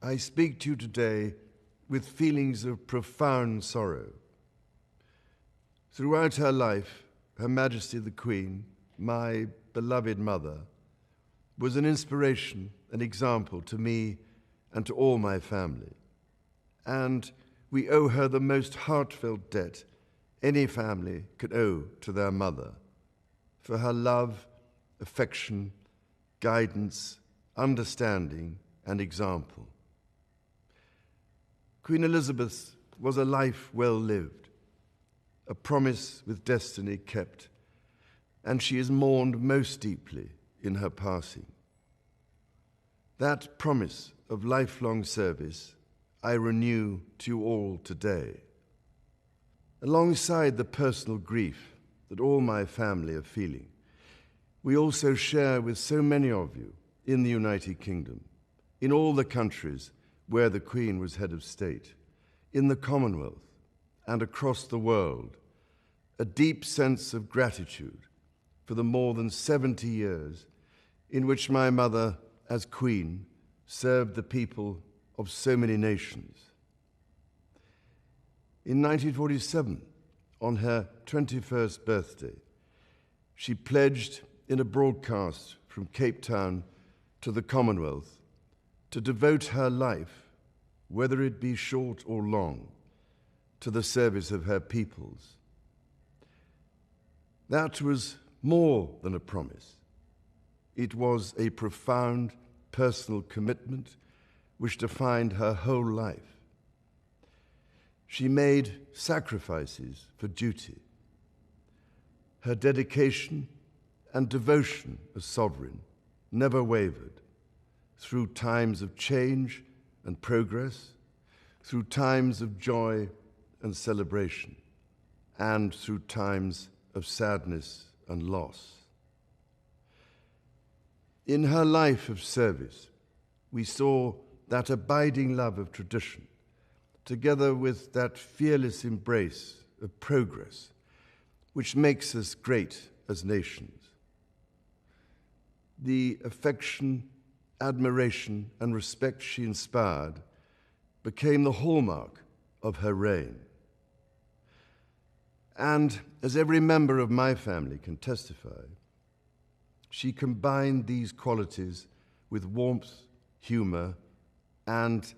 I speak to you today with feelings of profound sorrow. Throughout her life, Her Majesty the Queen, my beloved mother, was an inspiration, an example to me and to all my family. And we owe her the most heartfelt debt any family could owe to their mother, for her love, affection, guidance, understanding, and example. Queen Elizabeth was a life well lived, a promise with destiny kept, and she is mourned most deeply in her passing. That promise of lifelong service I renew to you all today. Alongside the personal grief that all my family are feeling, we also share with so many of you in the United Kingdom, in all the countries where the Queen was head of state, in the Commonwealth and across the world, a deep sense of gratitude for the more than 70 years in which my mother, as Queen, served the people of so many nations. In 1947, on her 21st birthday, she pledged in a broadcast from Cape Town to the Commonwealth to devote her life, whether it be short or long, to the service of her peoples. That was more than a promise. It was a profound personal commitment which defined her whole life. She made sacrifices for duty. Her dedication and devotion as sovereign never wavered through times of change and progress, through times of joy and celebration, and through times of sadness and loss. In her life of service, we saw that abiding love of tradition, together with that fearless embrace of progress, which makes us great as nations. The affection, admiration, and respect she inspired became the hallmark of her reign. And as every member of my family can testify, she combined these qualities with warmth, humor, and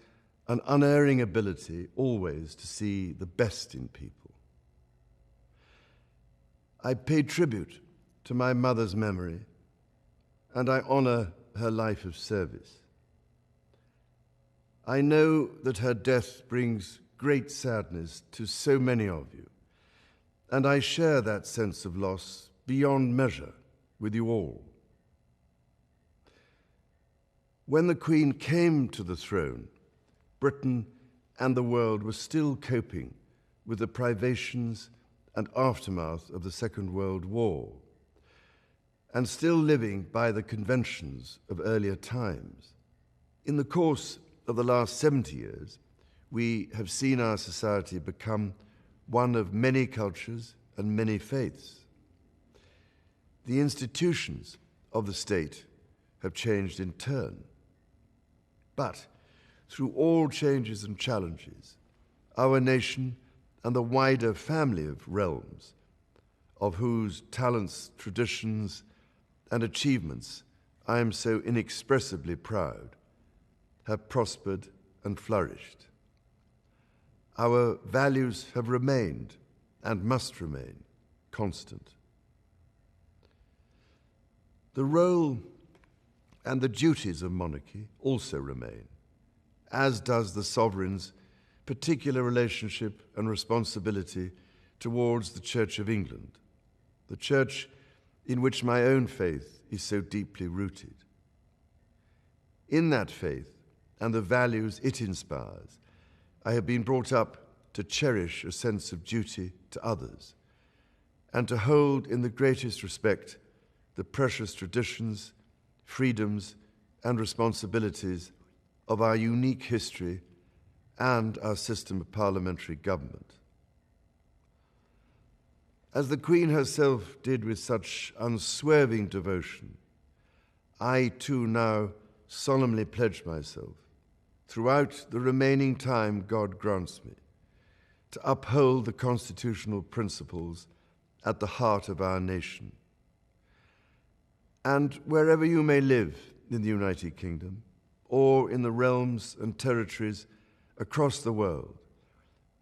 an unerring ability always to see the best in people. I pay tribute to my mother's memory, and I honor her life of service. I know that her death brings great sadness to so many of you, and I share that sense of loss beyond measure with you all. When the Queen came to the throne, Britain and the world were still coping with the privations and aftermath of the Second World War, and still living by the conventions of earlier times. In the course of the last 70 years, we have seen our society become one of many cultures and many faiths. The institutions of the state have changed in turn. But through all changes and challenges, our nation and the wider family of realms, of whose talents, traditions, and achievements I am so inexpressibly proud, have prospered and flourished. Our values have remained and must remain constant. The role and the duties of monarchy also remain, as does the sovereign's particular relationship and responsibility towards the Church of England, the church in which my own faith is so deeply rooted. In that faith and the values it inspires, I have been brought up to cherish a sense of duty to others and to hold in the greatest respect the precious traditions, freedoms, and responsibilities of our unique history and our system of parliamentary government. As the Queen herself did with such unswerving devotion, I too now solemnly pledge myself throughout the remaining time God grants me, to uphold the constitutional principles at the heart of our nation. And wherever you may live in the United Kingdom, or in the realms and territories across the world,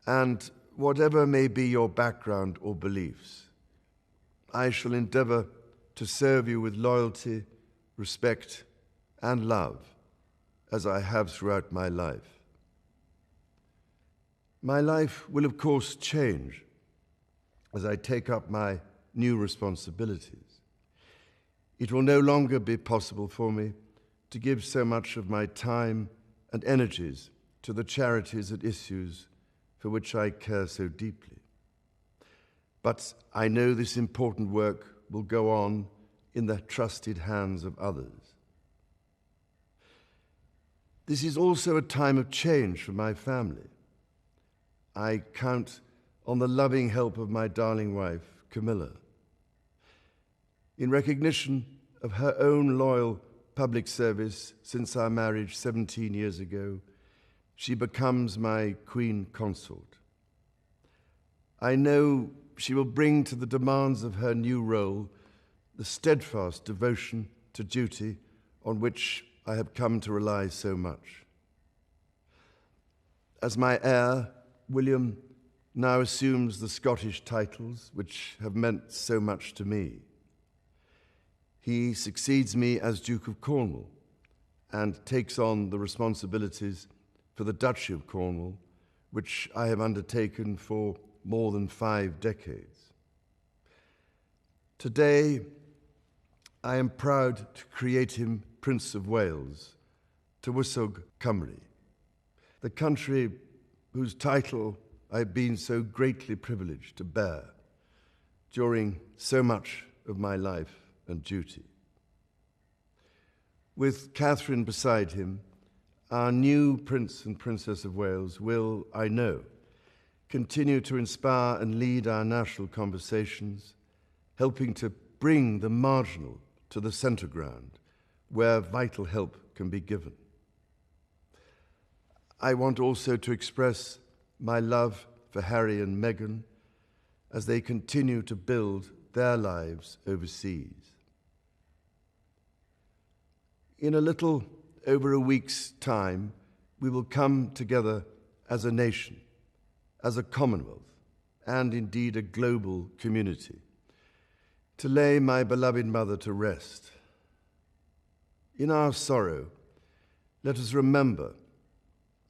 and whatever may be your background or beliefs, I shall endeavor to serve you with loyalty, respect, and love, as I have throughout my life. My life will, of course, change as I take up my new responsibilities. It will no longer be possible for me to give so much of my time and energies to the charities and issues for which I care so deeply. But I know this important work will go on in the trusted hands of others. This is also a time of change for my family. I count on the loving help of my darling wife, Camilla. In recognition of her own loyal public service since our marriage 17 years ago, she becomes my Queen Consort. I know she will bring to the demands of her new role the steadfast devotion to duty on which I have come to rely so much. As my heir, William now assumes the Scottish titles which have meant so much to me. He succeeds me as Duke of Cornwall and takes on the responsibilities for the Duchy of Cornwall, which I have undertaken for more than 5 decades. Today, I am proud to create him Prince of Wales, Tywysog Cymru, the country whose title I have been so greatly privileged to bear during so much of my life and duty. With Catherine beside him, our new Prince and Princess of Wales will, I know, continue to inspire and lead our national conversations, helping to bring the marginal to the centre ground, where vital help can be given. I want also to express my love for Harry and Meghan as they continue to build their lives overseas. In a little over a week's time, we will come together as a nation, as a Commonwealth, and indeed a global community, to lay my beloved mother to rest. In our sorrow, let us remember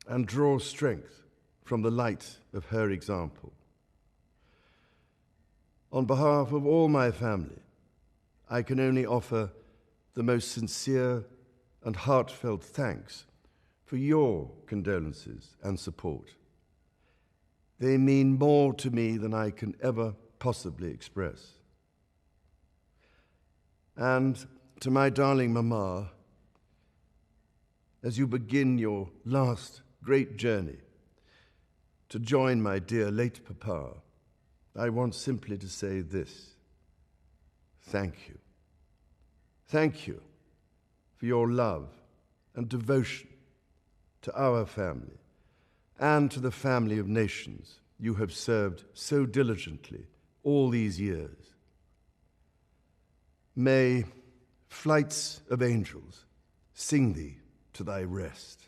and draw strength from the light of her example. On behalf of all my family, I can only offer the most sincere and heartfelt thanks for your condolences and support. They mean more to me than I can ever possibly express. And to my darling Mama, as you begin your last great journey to join my dear late Papa, I want simply to say this: thank you. Thank you for your love and devotion to our family and to the family of nations you have served so diligently all these years. May flights of angels sing thee to thy rest.